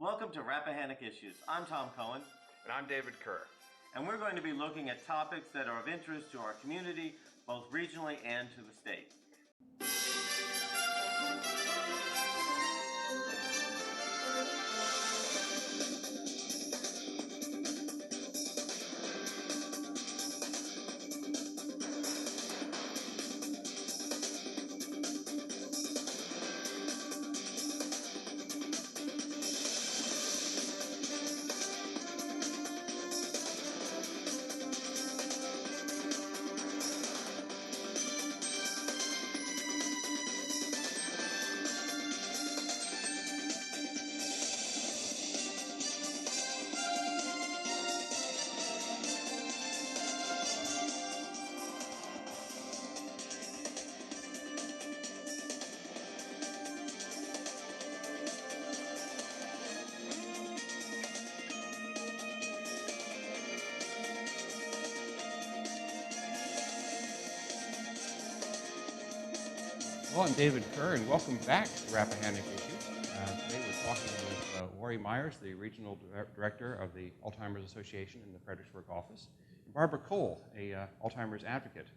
Welcome to Rappahannock Issues. I'm Tom Cohen. And I'm David Kerr. And we're going to be looking at topics that are of interest to our community, both regionally and to the state. Hello, I'm David Kerr, and welcome back to Rappahannock Issues. Today we're talking with Lori Myers, the Regional Director of the Alzheimer's Association in the Fredericksburg office, and Barbara Cole, a Alzheimer's advocate.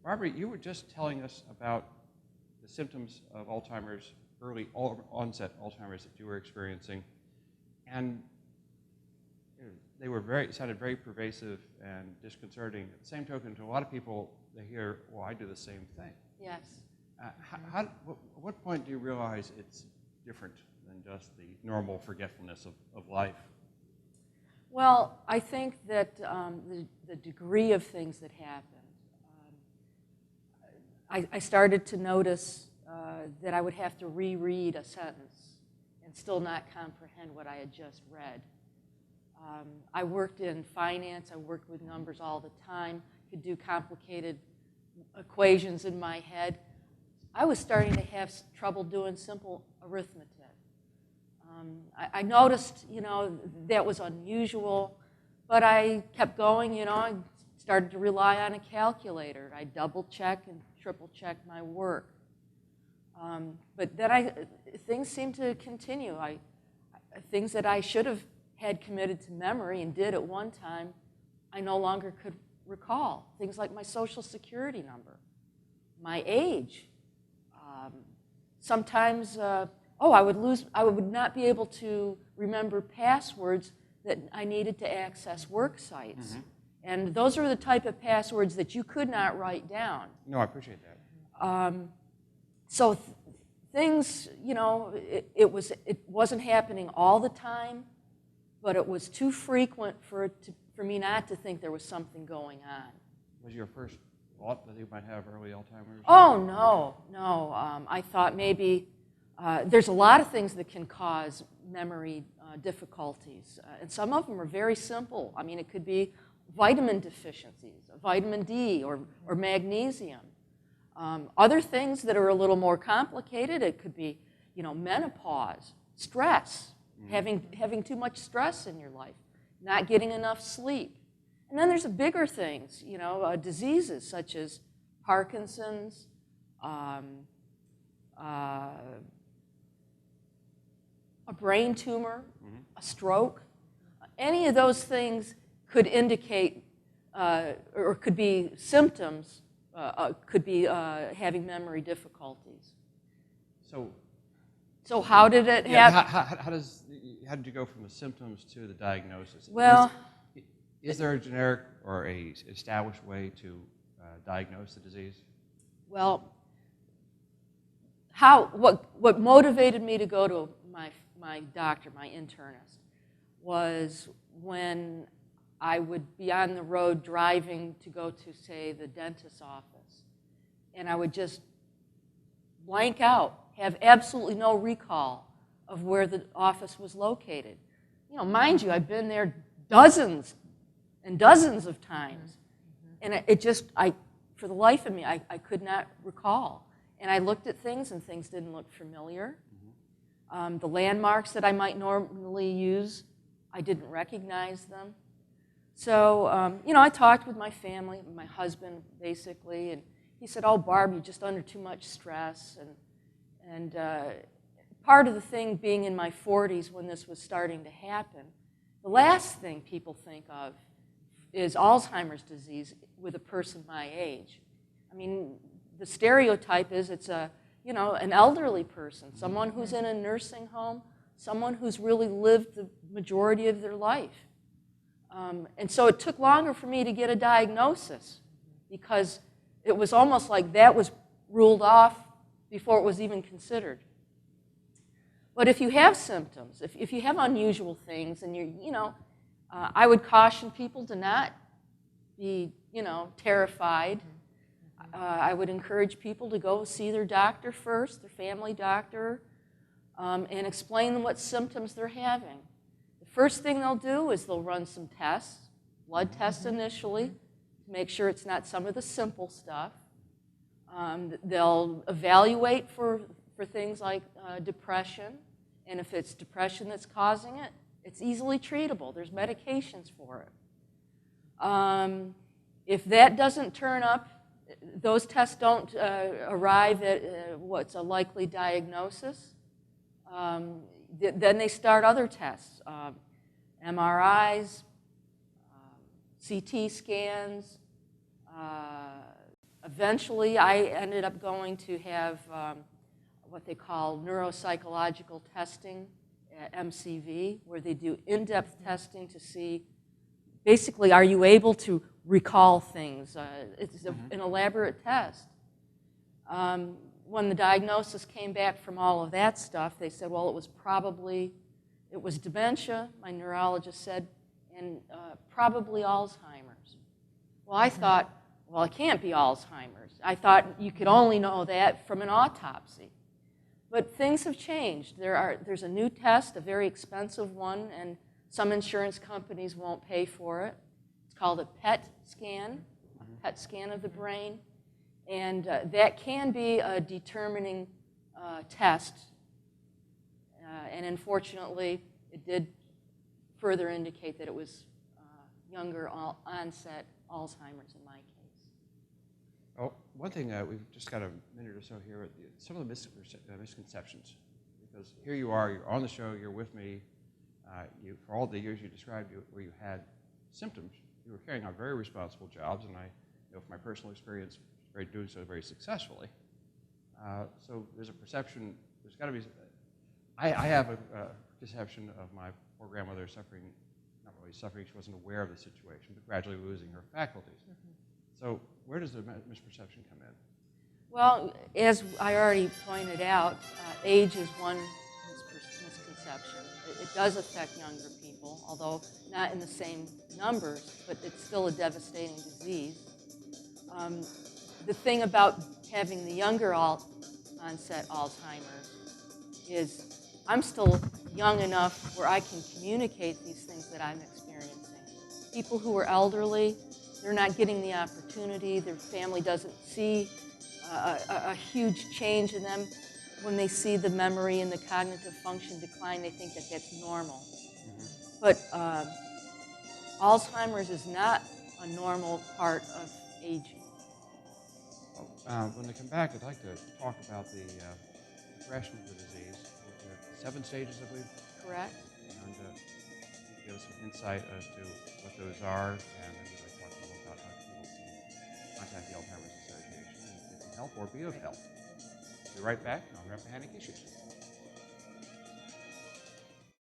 Barbara, you were just telling us about the symptoms of Alzheimer's, early onset Alzheimer's that you were experiencing, and they were sounded very pervasive and disconcerting. At the same token, to a lot of people, they hear, well, I do the same thing. Yes. At what point do you realize it's different than just the normal forgetfulness of life? Well, I think that the degree of things that happened, I started to notice that I would have to reread a sentence and still not comprehend what I had just read. I worked in finance. I worked with numbers all the time, could do complicated equations in my head. I was starting to have trouble doing simple arithmetic. I noticed, that was unusual, but I kept going, I started to rely on a calculator. I double-check and triple-check my work. But then things seemed to continue. Things that I should have had committed to memory and did at one time, I no longer could recall. Things like my Social Security number, my age. Sometimes, I would not be able to remember passwords that I needed to access work sites. Mm-hmm. And those are the type of passwords that you could not write down. No, I appreciate that. So things, it wasn't happening all the time, but it was too frequent for me not to think there was something going on. Was your first thought that you might have early Alzheimer's? Oh, no. I thought maybe there's a lot of things that can cause memory difficulties, and some of them are very simple. I mean, it could be vitamin deficiencies, vitamin D or magnesium. Other things that are a little more complicated, it could be, menopause, stress, having too much stress in your life, not getting enough sleep. And then there's the bigger things, diseases such as Parkinson's, a brain tumor, a stroke. Any of those things could indicate or could be symptoms, could be having memory difficulties. So how did it happen? How did you go from the symptoms to the diagnosis? Well, is there a generic or a established way to diagnose the disease? Well, what motivated me to go to my doctor, my internist, was when I would be on the road driving to go to, say, the dentist's office, and I would just blank out, have absolutely no recall of where the office was located. Mind you, I've been there dozens and dozens of times. And for the life of me, I could not recall. And I looked at things, and things didn't look familiar. The landmarks that I might normally use, I didn't recognize them. So, I talked with my family, my husband, basically, and he said, "Oh, Barb, you're just under too much stress." And part of the thing being in my 40s when this was starting to happen, the last thing people think of is Alzheimer's disease with a person my age. I mean, the stereotype is it's a, you know, an elderly person, someone who's in a nursing home, someone who's really lived the majority of their life. And so it took longer for me to get a diagnosis because it was almost like that was ruled off before it was even considered. But if you have symptoms, if you have unusual things, and I would caution people to not be, terrified. I would encourage people to go see their doctor first, their family doctor, and explain them what symptoms they're having. The first thing they'll do is they'll run some tests, blood tests initially, to make sure it's not some of the simple stuff. They'll evaluate for things like depression, and if it's depression that's causing it, it's easily treatable. There's medications for it. If that doesn't turn up, those tests don't arrive at what's a likely diagnosis, then they start other tests, MRIs, CT scans. Eventually, I ended up going to have what they call neuropsychological testing at MCV, where they do in-depth testing to see, basically, are you able to recall things? It's an elaborate test. When the diagnosis came back from all of that stuff, they said, well, it was dementia, my neurologist said, and probably Alzheimer's. Well, I thought, well, it can't be Alzheimer's. I thought you could only know that from an autopsy. But things have changed. There's a new test, a very expensive one, and some insurance companies won't pay for it. It's called a PET scan of the brain. And that can be a determining test. And unfortunately, it did further indicate that it was younger onset Alzheimer's in my case. Oh, one thing, we've just got a minute or so here, some of the misconceptions. Because here you are, you're on the show, you're with me. For all the years you described where you had symptoms, you were carrying out very responsible jobs, and I know from my personal experience, doing so very successfully. So there's a perception, there's got to be, I have a perception of my poor grandmother suffering, not really suffering, she wasn't aware of the situation, but gradually losing her faculties. So where does the misperception come in? Well, as I already pointed out, age is one misconception. It does affect younger people, although not in the same numbers, but it's still a devastating disease. The thing about having the younger onset Alzheimer's is I'm still young enough where I can communicate these things that I'm experiencing. People who are elderly, they're not getting the opportunity. Their family doesn't see a huge change in them. When they see the memory and the cognitive function decline, they think that that's normal. But Alzheimer's is not a normal part of aging. When they come back, I'd like to talk about the progression of the disease. There are 7 stages, I believe. Correct. And give us some insight as to what those are, and then we'd like to talk a little about how people can contact the Alzheimer's Association and get some help or be of help. We'll be right back on Rappahannock Issues.